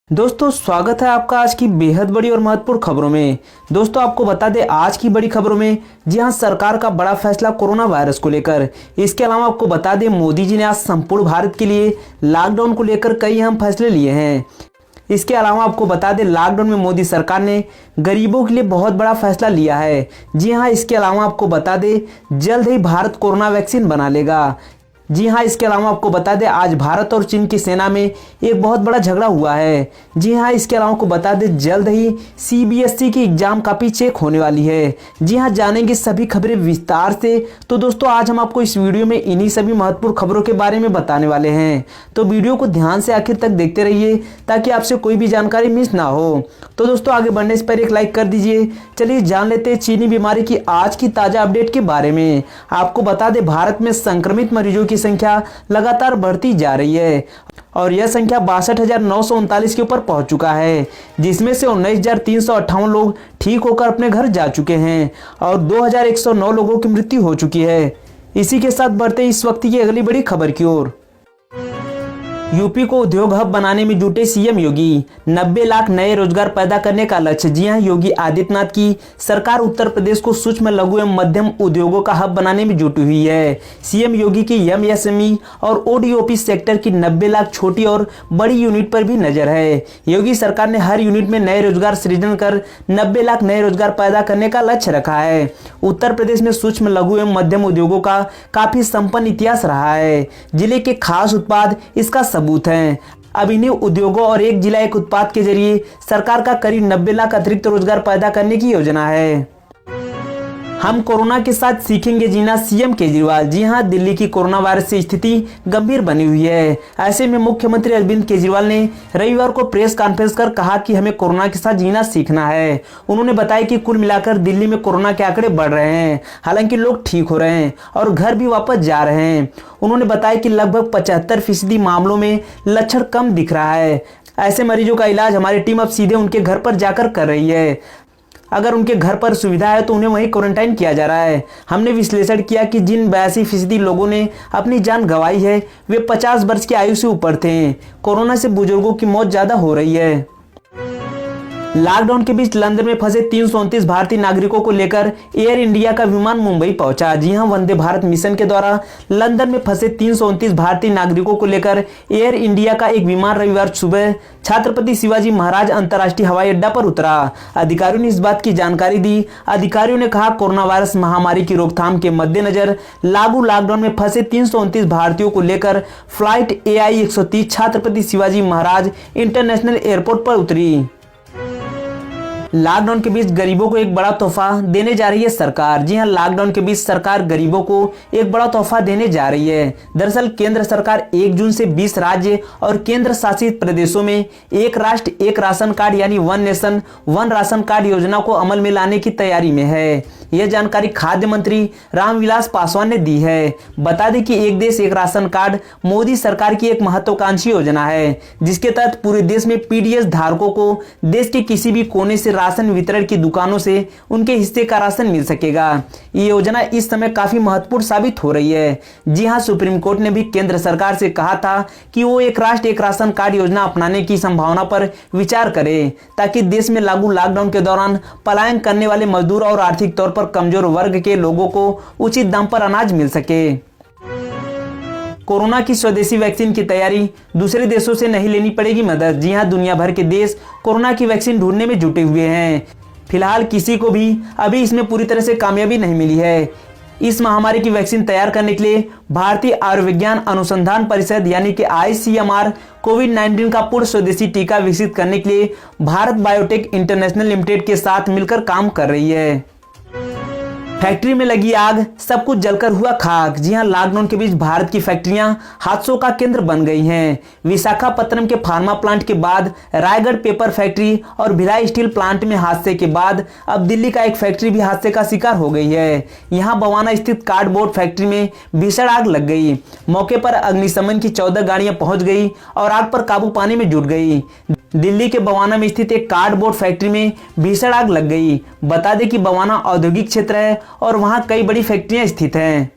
दोस्तों स्वागत है आपका आज की बेहद बड़ी और महत्वपूर्ण खबरों में। दोस्तों आपको बता दें आज की बड़ी खबरों में जी हां सरकार का बड़ा फैसला कोरोना वायरस को लेकर। इसके अलावा आपको बता दें मोदी जी ने आज संपूर्ण भारत के लिए लॉकडाउन को लेकर कई अहम फैसले लिए हैं। इसके अलावा आपको बता दें लॉकडाउन में मोदी सरकार ने गरीबों के लिए बहुत बड़ा फैसला लिया है। जी हां इसके अलावा आपको बता दें जल्द ही भारत कोरोना वैक्सीन बना लेगा। जी हाँ इसके अलावा आपको बता दें आज भारत और चीन की सेना में एक बहुत बड़ा झगड़ा हुआ है। जी हाँ इसके अलावा आपको बता दें जल्द ही सीबीएसई की एग्जाम कॉपी चेक होने वाली है। जी हाँ जानेंगे सभी खबरें विस्तार से। तो दोस्तों आज हम आपको इस वीडियो में इन्हीं सभी महत्वपूर्ण खबरों के बारे में बताने वाले हैं, तो वीडियो को ध्यान से आखिर तक देखते रहिए ताकि आपसे कोई भी जानकारी मिस ना हो। तो दोस्तों आगे बढ़ने से पहले एक लाइक कर दीजिए। चलिए जान लेते हैं चीनी बीमारी की आज की ताजा अपडेट के बारे में। आपको बता दें भारत में संक्रमित मरीजों की संख्या लगातार बढ़ती जा रही है और यह संख्या 62,939 के ऊपर पहुंच चुका है, जिसमें से 19,358 लोग ठीक होकर अपने घर जा चुके हैं और 2,109 लोगों की मृत्यु हो चुकी है। इसी के साथ बढ़ते इस वक्त की अगली बड़ी खबर की ओर। यूपी को उद्योग हब बनाने में जुटे सीएम योगी, 90 लाख नए रोजगार पैदा करने का लक्ष्य। जी हां योगी आदित्यनाथ की सरकार उत्तर प्रदेश को सूक्ष्म लघु एवं मध्यम उद्योगों का हब बनाने में जुटी हुई है। सीएम योगी की एमएसएमई और ओडीओपी सेक्टर की 90 लाख छोटी और बड़ी यूनिट पर भी नजर है। योगी सरकार ने हर यूनिट में नए रोजगार सृजन कर 90 लाख नए रोजगार पैदा करने का लक्ष्य रखा है। उत्तर प्रदेश में सूक्ष्म लघु एवं मध्यम उद्योगों का काफी संपन्न इतिहास रहा है। जिले के खास उत्पाद इसका सबूत हैं। अब इन्हीं उद्योगों और एक जिला एक उत्पाद के जरिए सरकार का करीब 90 लाख अतिरिक्त रोजगार पैदा करने की योजना है। हम कोरोना के साथ सीखेंगे जीना, सीएम केजरीवाल। जी हां दिल्ली की कोरोना वायरस से स्थिति गंभीर बनी हुई है। ऐसे में मुख्यमंत्री अरविंद केजरीवाल ने रविवार को प्रेस कॉन्फ्रेंस कर कहा कि हमें कोरोना के साथ जीना सीखना है। उन्होंने बताया कि कुल मिलाकर दिल्ली में कोरोना के आंकड़े बढ़ रहे हैं, हालांकि लोग ठीक हो रहे हैं और घर भी वापस जा रहे हैं। उन्होंने बताया कि लगभग 75% मामलों में लक्षण कम दिख रहा है। ऐसे मरीजों का इलाज हमारी टीम अब सीधे उनके घर पर जाकर कर रही है। अगर उनके घर पर सुविधा है तो उन्हें वहीं क्वारंटाइन किया जा रहा है। हमने विश्लेषण किया कि जिन 82% लोगों ने अपनी जान गंवाई है वे 50 वर्ष की आयु से ऊपर थे। कोरोना से बुजुर्गों की मौत ज्यादा हो रही है। लॉकडाउन के बीच लंदन में फंसे 329 भारतीय नागरिकों को लेकर एयर इंडिया का विमान मुंबई पहुंचा। जी हां वंदे भारत मिशन के द्वारा लंदन में फंसे 329 भारतीय नागरिकों को लेकर एयर इंडिया का एक विमान रविवार सुबह छत्रपति शिवाजी महाराज अंतर्राष्ट्रीय हवाई अड्डा पर उतरा। अधिकारियों ने इस बात की जानकारी दी। अधिकारियों ने कहा कोरोना वायरस महामारी की रोकथाम के मद्देनजर लागू लॉकडाउन में फंसे 329 भारतीयों को लेकर flight AI 130 Chhatrapati Shivaji Maharaj international airport पर उतरी। लॉकडाउन के बीच गरीबों को एक बड़ा तोहफा देने जा रही है सरकार। जी हां लॉकडाउन के बीच सरकार गरीबों को एक बड़ा तोहफा देने जा रही है। दरअसल केंद्र सरकार 1 जून से 20 राज्य और केंद्र शासित प्रदेशों में एक राष्ट्र एक राशन कार्ड यानी one nation one ration card योजना को अमल में लाने की तैयारी में है। यह जानकारी खाद्य मंत्री रामविलास पासवान ने दी है। बता दें कि एक देश एक राशन कार्ड मोदी सरकार की एक महत्वाकांक्षी योजना है, जिसके तहत पूरे देश में पीडीएस धारकों को देश के किसी भी कोने से राशन वितरण की दुकानों से उनके हिस्से का राशन मिल सकेगा। ये योजना इस समय काफी महत्वपूर्ण साबित हो रही है। जी हां सुप्रीम कोर्ट ने भी केंद्र सरकार से कहा था कि वो एक राष्ट्र एक राशन कार्ड योजना अपनाने की संभावना पर विचार करे, ताकि देश में लागू लॉकडाउन के दौरान पलायन करने वाले मजदूर और आर्थिक तौर पर कमजोर वर्ग के लोगों को उचित दाम पर अनाज मिल सके। कोरोना की स्वदेशी वैक्सीन की तैयारी, दूसरे देशों से नहीं लेनी पड़ेगी मदद। जी हां दुनिया भर के देश कोरोना की वैक्सीन ढूंढने में जुटे हुए हैं। फिलहाल किसी को भी अभी इसमें पूरी तरह से कामयाबी नहीं मिली है। इस महामारी की वैक्सीन तैयार करने के लिए भारतीय आयुर्विज्ञान अनुसंधान परिषद यानी कि ICMR कोविड-19 का पूर्ण स्वदेशी टीका विकसित करने के लिए भारत बायोटेक इंटरनेशनल लिमिटेड के साथ मिलकर काम कर रही है। फैक्ट्री में लगी आग, सब कुछ जलकर हुआ खाक। जी हां लॉकडाउन के बीच भारत की फैक्ट्रियां हादसों का केंद्र बन गई हैं। विशाखापत्तनम के फार्मा प्लांट के बाद रायगढ़ पेपर फैक्ट्री और भिलाई स्टील प्लांट में हादसे के बाद अब दिल्ली का एक फैक्ट्री भी हादसे का शिकार हो गई है। यहां बवाना स्थित कार्डबोर्ड फैक्ट्री में भीषण आग लग गई। मौके पर अग्निशमन की 14 गाड़ियां पहुंच गई और आग पर काबू पाने में जुट गई। दिल्ली के बवाना में स्थित एक कार्डबोर्ड फैक्ट्री में भीषण आग लग गई। बता दें कि बवाना औद्योगिक क्षेत्र है और वहां कई बड़ी फैक्ट्रियां स्थित हैं।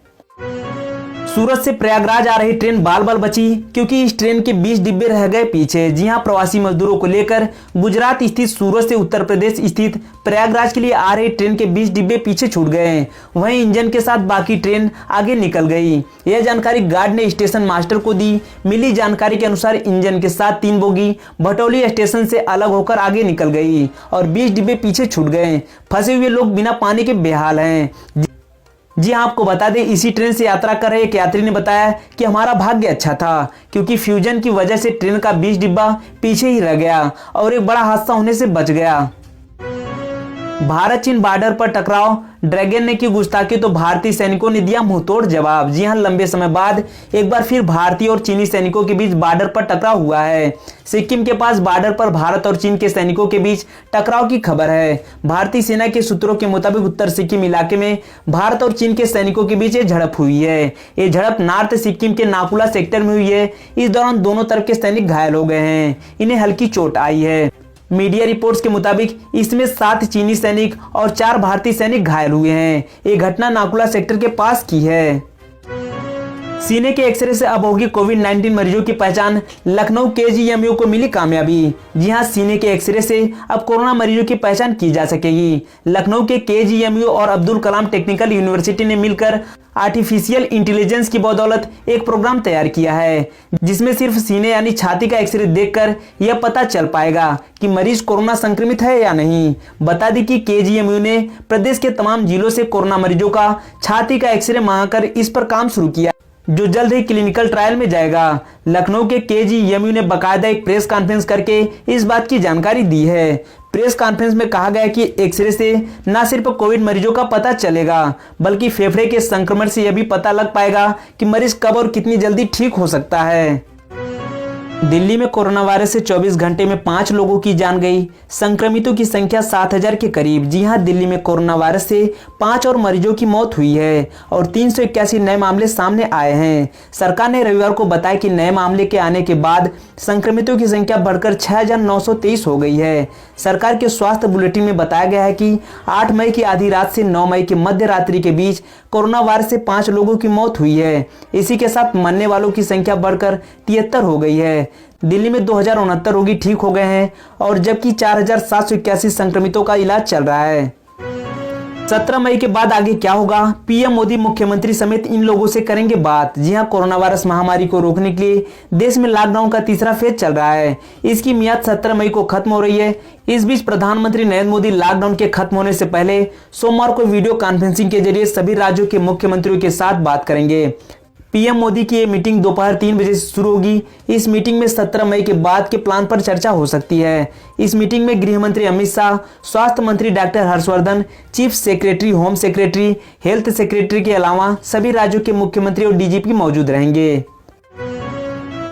सूरत से प्रयागराज आ रही ट्रेन बाल बाल बची क्योंकि इस ट्रेन के 20 डिब्बे रह गए पीछे। जी हां, प्रवासी मजदूरों को लेकर गुजरात स्थित सूरत से उत्तर प्रदेश स्थित प्रयागराज के लिए आ रही ट्रेन के 20 डिब्बे पीछे छूट गए। वहीं इंजन के साथ बाकी ट्रेन आगे निकल गई। यह जानकारी गार्ड ने स्टेशन मास्टर को दी। मिली जानकारी के अनुसार इंजन के साथ 3 बोगी भटौली स्टेशन से अलग होकर आगे निकल गई और 20 डिब्बे पीछे छूट गए। फंसे हुए लोग बिना पानी के बेहाल हैं। जी हाँ, आपको बता दें, इसी ट्रेन से यात्रा कर रहे एक यात्री ने बताया कि हमारा भाग्य अच्छा था क्योंकि फ्यूजन की वजह से ट्रेन का 20 डिब्बा पीछे ही रह गया और एक बड़ा हादसा होने से बच गया। भारत चीन बॉर्डर पर टकराव, ड्रैगन ने की गुस्ताखी तो भारतीय सैनिकों ने दिया मुंहतोड़ जवाब। जी हां, लंबे समय बाद एक बार फिर भारतीय और चीनी सैनिकों के बीच बॉर्डर पर टकराव हुआ है। सिक्किम के पास बॉर्डर पर भारत और चीन के सैनिकों के बीच टकराव की खबर है। भारतीय सेना के सूत्रों के मुताबिक उत्तर सिक्किम इलाके में भारत और चीन के सैनिकों के बीच ये झड़प हुई है। ये झड़प नॉर्थ सिक्किम के नाकुला सेक्टर में हुई है। इस दौरान दोनों तरफ के सैनिक घायल हो गए हैं। इन्हें हल्की चोट आई है। मीडिया रिपोर्ट्स के मुताबिक इसमें 7 चीनी सैनिक और 4 भारतीय सैनिक घायल हुए हैं। ये घटना नाकुला सेक्टर के पास की है। सीने के एक्सरे से अब होगी कोविड-19 मरीजों की पहचान, लखनऊ केजीएमयू को मिली कामयाबी। जी हां, सीने के एक्सरे से अब कोरोना मरीजों की पहचान की जा सकेगी। लखनऊ के केजीएमयू और अब्दुल कलाम टेक्निकल यूनिवर्सिटी ने मिलकर आर्टिफिशियल इंटेलिजेंस की बदौलत एक प्रोग्राम तैयार किया है जिसमें सिर्फ सीने यानी छाती का एक्सरे देखकर यह पता चल पाएगा कि मरीज कोरोना संक्रमित है या नहीं। बता दें कि केजीएमयू ने प्रदेश के तमाम जिलों से कोरोना मरीजों का छाती का एक्सरे मंगाकर इस पर काम शुरू किया, जो जल्द ही क्लिनिकल ट्रायल में जाएगा। लखनऊ के केजीएमयू ने बाकायदा एक प्रेस कॉन्फ्रेंस करके इस बात की जानकारी दी है। प्रेस कॉन्फ्रेंस में कहा गया कि एक्सरे से न सिर्फ कोविड मरीजों का पता चलेगा बल्कि फेफड़े के संक्रमण से यह भी पता लग पाएगा कि मरीज कब और कितनी जल्दी ठीक हो सकता है। दिल्ली में कोरोना वायरस से 24 घंटे में 5 लोगों की जान गई। संक्रमितों की संख्या 7000 के करीब। जी हां, दिल्ली में कोरोना वायरस से 5 और मरीजों की मौत हुई है और 381 नए मामले सामने आए हैं। सरकार ने रविवार को बताया कि नए मामले के आने के बाद संक्रमितों की संख्या बढ़कर 6923 हो गई है। सरकार के स्वास्थ्य बुलेटिन में बताया गया है कि 8 मई की आधी रात से 9 मई की मध्य रात्रि के बीच कोरोना वायरस से 5 लोगों की मौत हुई है। इसी के साथ मरने वालों की संख्या बढ़कर 73 हो गई है। दिल्ली में 2069 रोगी ठीक हो गए हैं और जबकि 4781 संक्रमितों का इलाज चल रहा है। 17 मई के बाद आगे क्या होगा? पीएम मोदी मुख्यमंत्री समेत इन लोगों से करेंगे बात। जी हां, कोरोना वायरस महामारी को रोकने के लिए देश में लॉकडाउन का तीसरा फेज चल रहा है। इसकी मियाद 17 मई को खत्म हो रही है। इस बीच प्रधानमंत्री नरेंद्र मोदी लॉकडाउन के खत्म होने से पहले सोमवार को वीडियो कॉन्फ्रेंसिंग के जरिए सभी राज्यों के मुख्यमंत्रियों के साथ बात करेंगे। पीएम मोदी की ये मीटिंग दोपहर 3 बजे से शुरू होगी। इस मीटिंग में 17 मई के बाद के प्लान पर चर्चा हो सकती है। इस मीटिंग में गृह मंत्री अमित शाह, स्वास्थ्य मंत्री doctor Harshvardhan, chief secretary, home secretary, health secretary के अलावा सभी राज्यों के मुख्यमंत्री और डीजीपी मौजूद रहेंगे।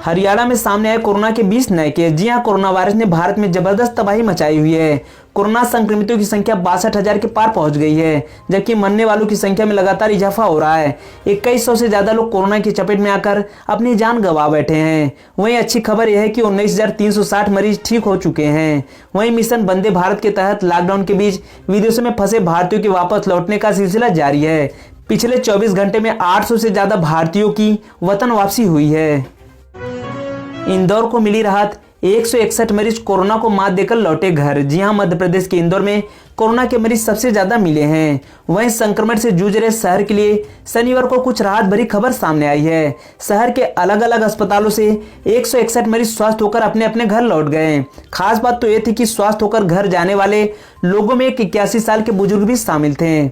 हरियाणा में सामने आए कोरोना के 20 नए केस। जी हां, कोरोना वायरस ने भारत में जबरदस्त तबाही मचाई हुई है। कोरोना संक्रमितों की संख्या 62,000 के पार पहुंच गई है, जबकि मरने वालों की संख्या में लगातार इजाफा हो रहा है। 2100 से ज्यादा लोग कोरोना की चपेट में आकर अपनी जान गंवा बैठे हैं। वहीं अच्छी खबर यह है कि 19,360 मरीज ठीक हो चुके हैं। वहीं मिशन वंदे भारत के तहत लॉकडाउन के बीच विदेशों में फंसे भारतीयों के वापस लौटने का सिलसिला जारी है। पिछले 24 घंटे में 800 से ज्यादा भारतीयों की वतन वापसी हुई है। इंदौर को मिली राहत, 161 मरीज कोरोना को मात देकर लौटे घर। जी हां, मध्य प्रदेश के इंदौर में कोरोना के मरीज सबसे ज्यादा मिले हैं। वहीं संक्रमण से जूझ रहे शहर के लिए शनिवार को कुछ राहत भरी खबर सामने आई है। शहर के अलग अलग अस्पतालों से 161 मरीज स्वस्थ होकर अपने अपने घर लौट गए। खास बात तो यह थी कि स्वस्थ होकर घर जाने वाले लोगों में एक 81 साल के बुजुर्ग भी शामिल थे।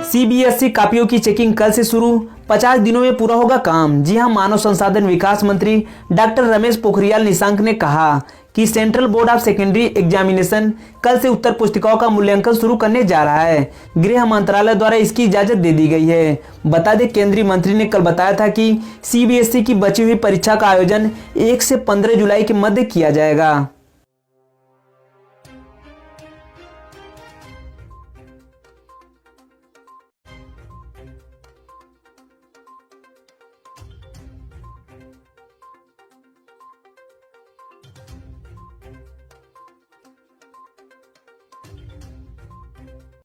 सीबीएसई कॉपियों की चेकिंग कल से शुरू, 50 दिनों में पूरा होगा काम। जी हां, मानव संसाधन विकास मंत्री डॉक्टर रमेश पोखरियाल निशंक ने कहा कि central board of secondary examination कल से उत्तर पुस्तिकाओं का मूल्यांकन शुरू करने जा रहा है। गृह मंत्रालय द्वारा इसकी इजाजत दे दी गई है। बता दें, केंद्रीय मंत्री ने कल बताया था कि सीबीएसई की बची हुई परीक्षा का आयोजन 1 से 15 जुलाई के मध्य किया जाएगा।